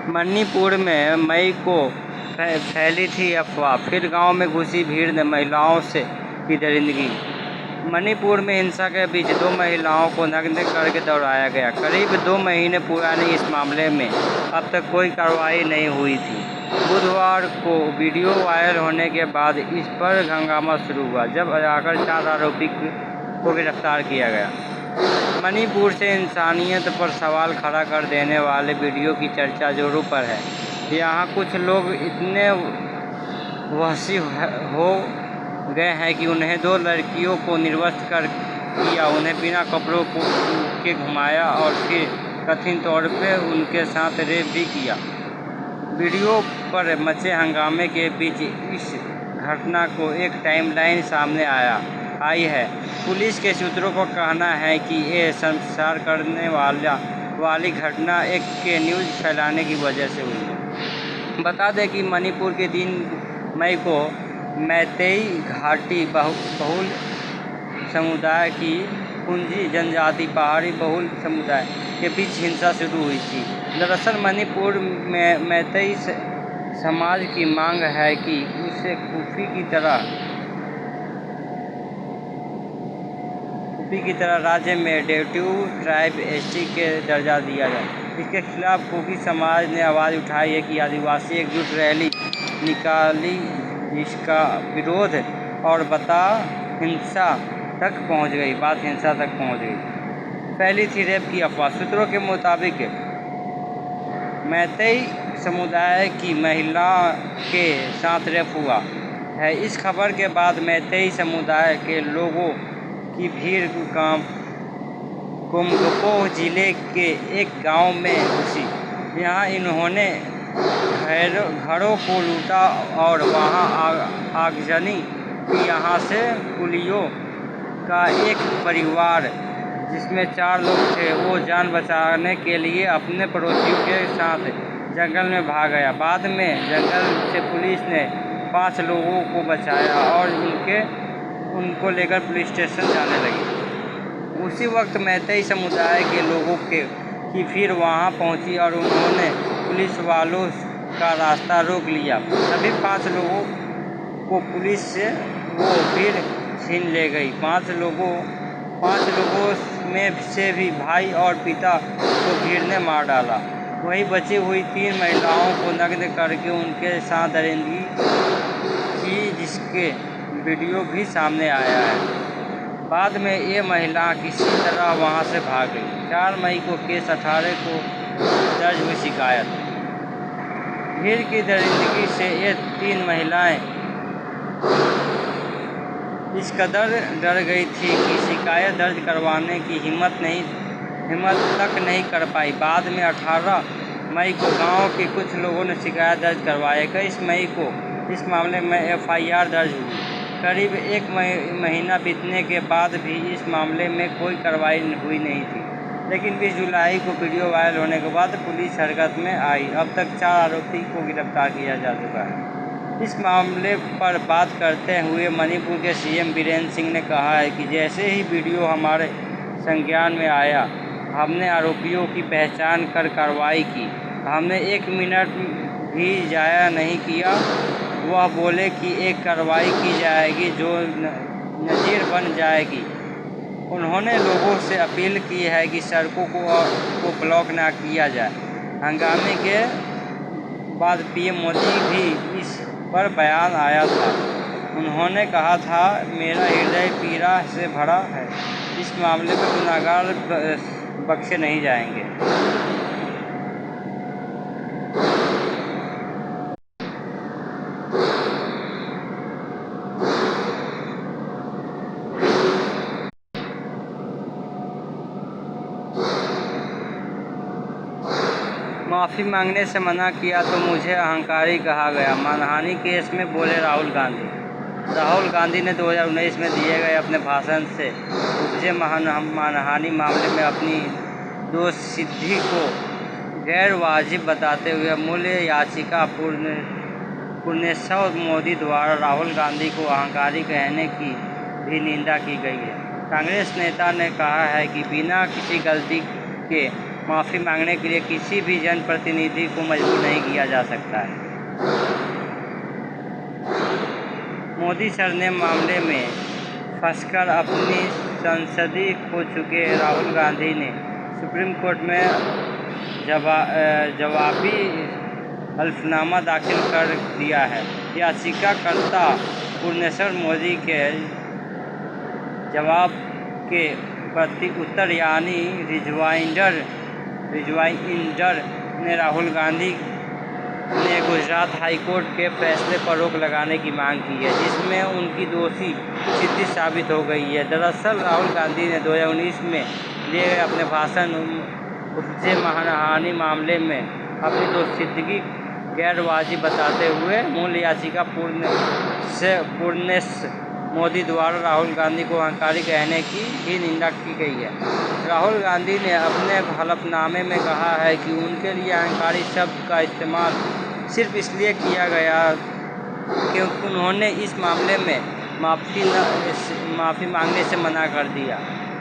मणिपुर में मई को फैली थी अफवाह, फिर गांव में घुसी भीड़ ने महिलाओं से की दरिंदगी। मणिपुर में हिंसा के बीच 2 महिलाओं को नग्न करके दौड़ाया गया। करीब 2 महीने पुराने इस मामले में अब तक कोई कार्रवाई नहीं हुई थी। बुधवार को वीडियो वायरल होने के बाद इस पर हंगामा शुरू हुआ, जब आकर 4 आरोपी को गिरफ्तार किया गया। मणिपुर से इंसानियत पर सवाल खड़ा कर देने वाले वीडियो की चर्चा जोरों पर है। यहाँ कुछ लोग इतने वहशी हो गए हैं कि उन्हें 2 लड़कियों को निर्वस्त्र कर किया, उन्हें बिना कपड़ों के घुमाया और फिर कथित तौर पर उनके साथ रेप भी किया। वीडियो पर मचे हंगामे के बीच इस घटना को एक टाइमलाइन सामने आई है। पुलिस के सूत्रों का कहना है कि ये शर्मसार करने वाली घटना एक के न्यूज़ फैलाने की वजह से हुई। बता दें कि मणिपुर के 3 मई को मैतेई घाटी बहुल समुदाय की कुंजी जनजाति पहाड़ी बहुल समुदाय के बीच हिंसा शुरू हुई थी। दरअसल मणिपुर में मैतेई समाज की मांग है कि उसे कुकी की तरह राज्य में डेट्यू ट्राइब एसटी के दर्जा दिया जाए। इसके खिलाफ कुकी समाज ने आवाज़ उठाई है कि आदिवासी एकजुट रैली निकाली, जिसका विरोध और बात हिंसा तक पहुंच गई। फैली थी रेप की अफवाह। सूत्रों के मुताबिक मैतेई समुदाय की महिला के साथ रेप हुआ है। इस खबर के बाद मैतेई समुदाय के लोगों की भीड़ कुमगोपोह जिले के एक गांव में घुसी। यहाँ इन्होंने घरों को लूटा और वहां आगजनी की। यहाँ से कुलियों का एक परिवार जिसमें 4 लोग थे, वो जान बचाने के लिए अपने पड़ोसियों के साथ जंगल में भाग गया। बाद में जंगल से पुलिस ने 5 लोगों को बचाया और उनको लेकर पुलिस स्टेशन जाने लगी। उसी वक्त मैतेई समुदाय के लोगों की भीड़ वहां पहुंची और उन्होंने पुलिस वालों का रास्ता रोक लिया। सभी 5 लोगों को पुलिस से वो भीड़ छीन ले गई। 5 लोगों में से भी भाई और पिता को भीड़ ने मार डाला। वहीं बची हुई 3 महिलाओं को नग्न करके उनके साथ दरिंदगी की, जिसके वीडियो भी सामने आया है। बाद में ये महिला किसी तरह वहां से भाग गई। 4 मई को केस 18 को दर्ज हुई शिकायत। भीड़ की दरिंदगी से ये 3 महिलाएं इस कदर डर गई थी कि शिकायत दर्ज करवाने की हिम्मत तक नहीं कर पाई। बाद में 18 मई को गांव के कुछ लोगों ने शिकायत दर्ज करवाई। 21 मई को इस मामले में FIR दर्ज हुई। करीब 1 महीना बीतने के बाद भी इस मामले में कोई कार्रवाई हुई नहीं थी, लेकिन 20 जुलाई को वीडियो वायरल होने के बाद पुलिस हरकत में आई। अब तक 4 आरोपी को गिरफ्तार किया जा चुका है। इस मामले पर बात करते हुए मणिपुर के CM बीरेन सिंह ने कहा है कि जैसे ही वीडियो हमारे संज्ञान में आया, हमने आरोपियों की पहचान कर कार्रवाई की। हमने 1 मिनट भी ज़ाया नहीं किया। वह बोले कि एक कार्रवाई की जाएगी जो नज़ीर बन जाएगी। उन्होंने लोगों से अपील की है कि सड़कों को ब्लॉक न किया जाए। हंगामे के बाद PM मोदी भी इस पर बयान आया था। उन्होंने कहा था, मेरा हृदय पीड़ा से भरा है। इस मामले में गुनहगार बख्शे नहीं जाएंगे। माफ़ी मांगने से मना किया तो मुझे अहंकारी कहा गया। मानहानि केस में बोले राहुल गांधी ने 2019 में दिए गए अपने भाषण से उपजे मानहानि मामले में अपनी दोषसिद्धि को गैर वाजिब बताते हुए मूल्य याचिका पुण्यश्रव मोदी द्वारा राहुल गांधी को अहंकारी कहने की भी निंदा की गई है। कांग्रेस नेता ने कहा है कि बिना किसी गलती के माफ़ी मांगने के लिए किसी भी जनप्रतिनिधि को मजबूर नहीं किया जा सकता है। मोदी सरनेम मामले में फंसकर अपनी संसदीय खो चुके राहुल गांधी ने सुप्रीम कोर्ट में जवाबी हल्फनामा दाखिल कर दिया है। याचिकाकर्ता पूर्णेश्वर मोदी के जवाब के प्रति उत्तर यानी रिजवाइंडर ने राहुल गांधी ने गुजरात हाईकोर्ट के फैसले पर रोक लगाने की मांग की है, जिसमें उनकी दोषी सिद्धि साबित हो गई है। दरअसल राहुल गांधी ने 2019 में दिए गए अपने भाषण उपजे मानहानि मामले में अपनी दोषसिद्धि गैर वाजिब बताते हुए मूल याचिका पूर्णेश मोदी द्वारा राहुल गांधी को अहंकारी कहने की भी निंदा की गई है। राहुल गांधी ने अपने हलफनामे में कहा है कि उनके लिए अहंकारी शब्द का इस्तेमाल सिर्फ इसलिए किया गया क्योंकि उन्होंने इस मामले में माफ़ी मांगने से मना कर दिया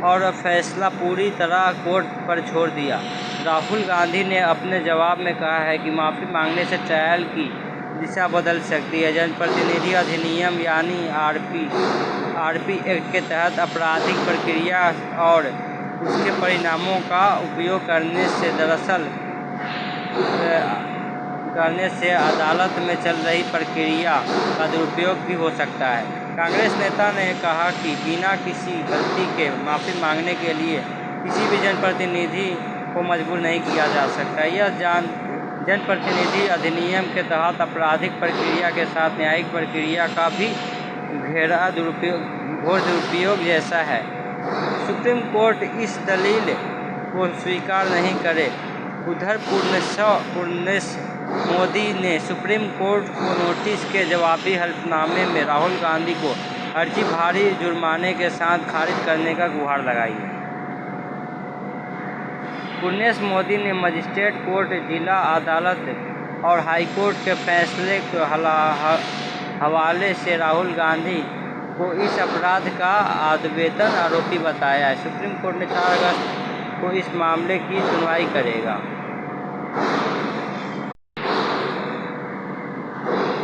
और फैसला पूरी तरह कोर्ट पर छोड़ दिया। राहुल गांधी ने अपने जवाब में कहा है कि माफ़ी मांगने से ट्रायल की दिशा बदल सकती है। जनप्रतिनिधि अधिनियम यानी आरपी एक्ट के तहत आपराधिक प्रक्रिया और उसके परिणामों का उपयोग करने से अदालत में चल रही प्रक्रिया का दुरुपयोग भी हो सकता है। कांग्रेस नेता ने कहा कि बिना किसी गलती के माफ़ी मांगने के लिए किसी भी जनप्रतिनिधि को मजबूर नहीं किया जा सकता। यह जनप्रतिनिधि अधिनियम के तहत आपराधिक प्रक्रिया के साथ न्यायिक प्रक्रिया का भी घोर दुरुपयोग जैसा है। सुप्रीम कोर्ट इस दलील को स्वीकार नहीं करे। उधर पूर्णेश मोदी ने सुप्रीम कोर्ट को नोटिस के जवाबी हल्फनामे में राहुल गांधी को अर्जी भारी जुर्माने के साथ खारिज करने का गुहार लगाई है। पूर्णेश मोदी ने मजिस्ट्रेट कोर्ट, जिला अदालत और हाईकोर्ट के फैसले के हवाले से राहुल गांधी को इस अपराध का आदवेतन आरोपी बताया है। सुप्रीम कोर्ट ने 4 अगस्त को इस मामले की सुनवाई करेगा।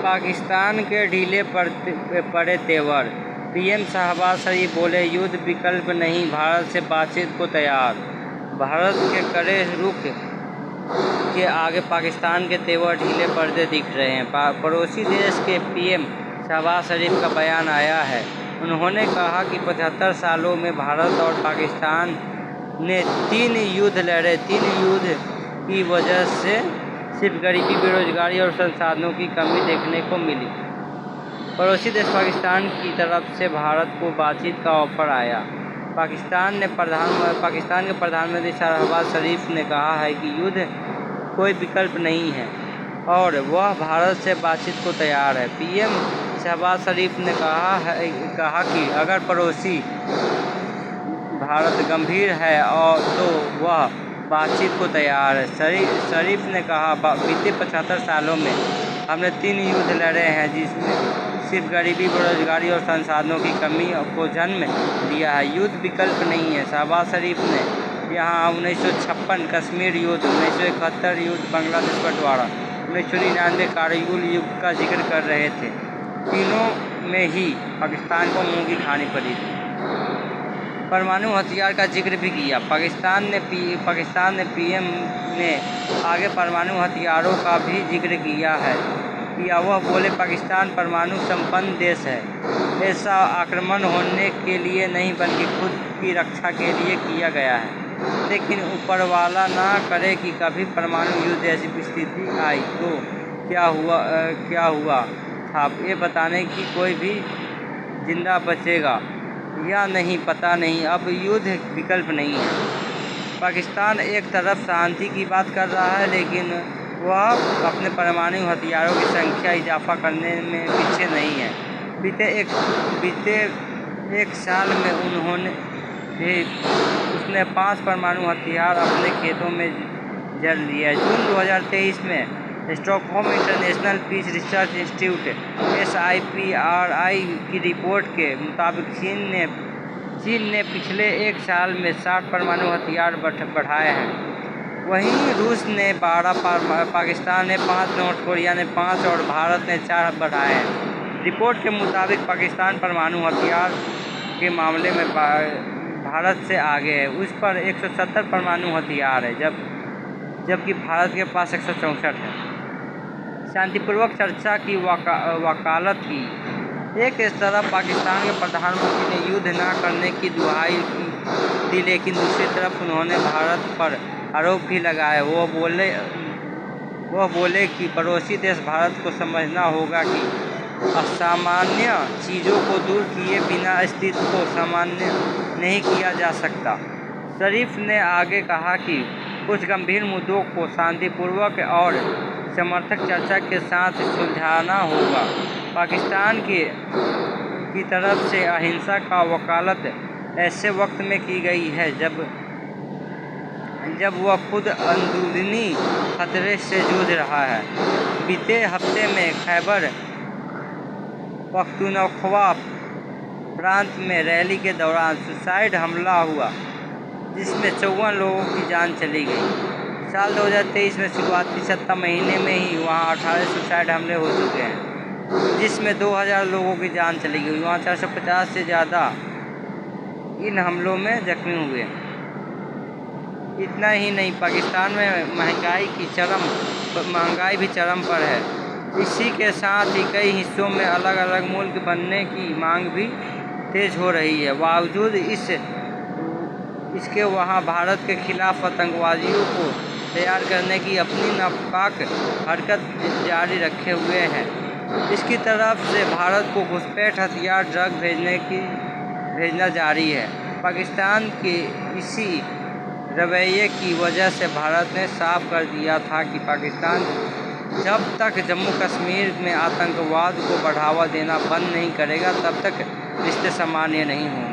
पाकिस्तान के ढीले पड़े तेवर। पीएम शहबाज शरीफ बोले, युद्ध विकल्प नहीं, भारत से बातचीत को तैयार। भारत के कड़े रुख के आगे पाकिस्तान के तेवर ढीले पड़ते दिख रहे हैं। पड़ोसी देश के पीएम शहबाज शरीफ का बयान आया है। उन्होंने कहा कि 75 सालों में भारत और पाकिस्तान ने 3 युद्ध लड़े। 3 युद्ध की वजह से सिर्फ गरीबी, बेरोजगारी और संसाधनों की कमी देखने को मिली। पड़ोसी देश पाकिस्तान की तरफ से भारत को बातचीत का ऑफर आया। पाकिस्तान के प्रधानमंत्री शहबाज शरीफ ने कहा है कि युद्ध कोई विकल्प नहीं है और वह भारत से बातचीत को तैयार है। पीएम शहबाज शरीफ ने कहा कि अगर पड़ोसी भारत गंभीर है और तो वह बातचीत को तैयार है। शरीफ ने कहा, बीते 75 सालों में हमने 3 युद्ध लड़े हैं जिसमें सिर्फ गरीबी, बेरोजगारी और संसाधनों की कमी को जन्म दिया है। युद्ध विकल्प नहीं है। शहबाज शरीफ ने यहाँ 1956 कश्मीर युद्ध, 1971 युद्ध बांग्लादेश बंटवारा, 1999 कारगिल युद्ध का जिक्र कर रहे थे। तीनों में ही पाकिस्तान को मुँह की खानी पड़ी थी। परमाणु हथियार का जिक्र भी किया। पाकिस्तान ने पीएम ने आगे परमाणु हथियारों का भी जिक्र किया। वह बोले, पाकिस्तान परमाणु संपन्न देश है। ऐसा आक्रमण होने के लिए नहीं बल्कि खुद की रक्षा के लिए किया गया है। लेकिन ऊपर वाला ना करे कि कभी परमाणु युद्ध जैसी स्थिति आई तो क्या हुआ था, ये बताने की कोई भी जिंदा बचेगा या नहीं पता नहीं। अब युद्ध विकल्प नहीं है। पाकिस्तान एक तरफ शांति की बात कर रहा है लेकिन वह अपने परमाणु हथियारों की संख्या इजाफा करने में पीछे नहीं है। बीते एक साल में उसने 5 परमाणु हथियार अपने खेतों में जड़ लिया। जून 2023 में Stockholm International Peace Research Institute SIPRI की रिपोर्ट के मुताबिक चीन ने पिछले एक साल में 60 परमाणु हथियार बढ़ाए हैं। वहीं रूस ने 12, पाकिस्तान ने 5, नॉर्थ कोरिया ने 5 और भारत ने 4 बढ़ाए हैं। रिपोर्ट के मुताबिक पाकिस्तान परमाणु हथियार के मामले में भारत से आगे है। उस पर 170 परमाणु हथियार है, जबकि भारत के पास 164 है। शांतिपूर्वक चर्चा की वकालत की। एक तरफ पाकिस्तान के प्रधानमंत्री ने युद्ध न करने की दुहाई दी, लेकिन दूसरी तरफ उन्होंने भारत पर आरोप भी लगाए। वह बोले कि पड़ोसी देश भारत को समझना होगा कि असामान्य चीज़ों को दूर किए बिना स्थिति को सामान्य नहीं किया जा सकता। शरीफ ने आगे कहा कि कुछ गंभीर मुद्दों को शांतिपूर्वक और समर्थक चर्चा के साथ सुलझाना होगा। पाकिस्तान की तरफ से अहिंसा का वकालत ऐसे वक्त में की गई है जब वह खुद अंदरूनी खतरे से जूझ रहा है। बीते हफ्ते में खैबर पख्तूनख्वा प्रांत में रैली के दौरान सुसाइड हमला हुआ, जिसमें 54 लोगों की जान चली गई। साल 2023 में शुरुआती सप्ताह महीने में ही वहां 18 सुसाइड हमले हो चुके हैं, जिसमें 2000 लोगों की जान चली गई। वहां 450 से ज़्यादा इन हमलों में जख्मी हुए। इतना ही नहीं, पाकिस्तान में महंगाई भी चरम पर है। इसी के साथ ही कई हिस्सों में अलग अलग मुल्क बनने की मांग भी तेज हो रही है। बावजूद इसके वहाँ भारत के खिलाफ आतंकवादियों को तैयार करने की अपनी नापाक हरकत जारी रखे हुए हैं। इसकी तरफ से भारत को घुसपैठ, हथियार, ड्रग भेजना जारी है। पाकिस्तान के इसी रवैये की वजह से भारत ने साफ कर दिया था कि पाकिस्तान जब तक जम्मू कश्मीर में आतंकवाद को बढ़ावा देना बंद नहीं करेगा, तब तक रिश्ते सामान्य नहीं होंगे।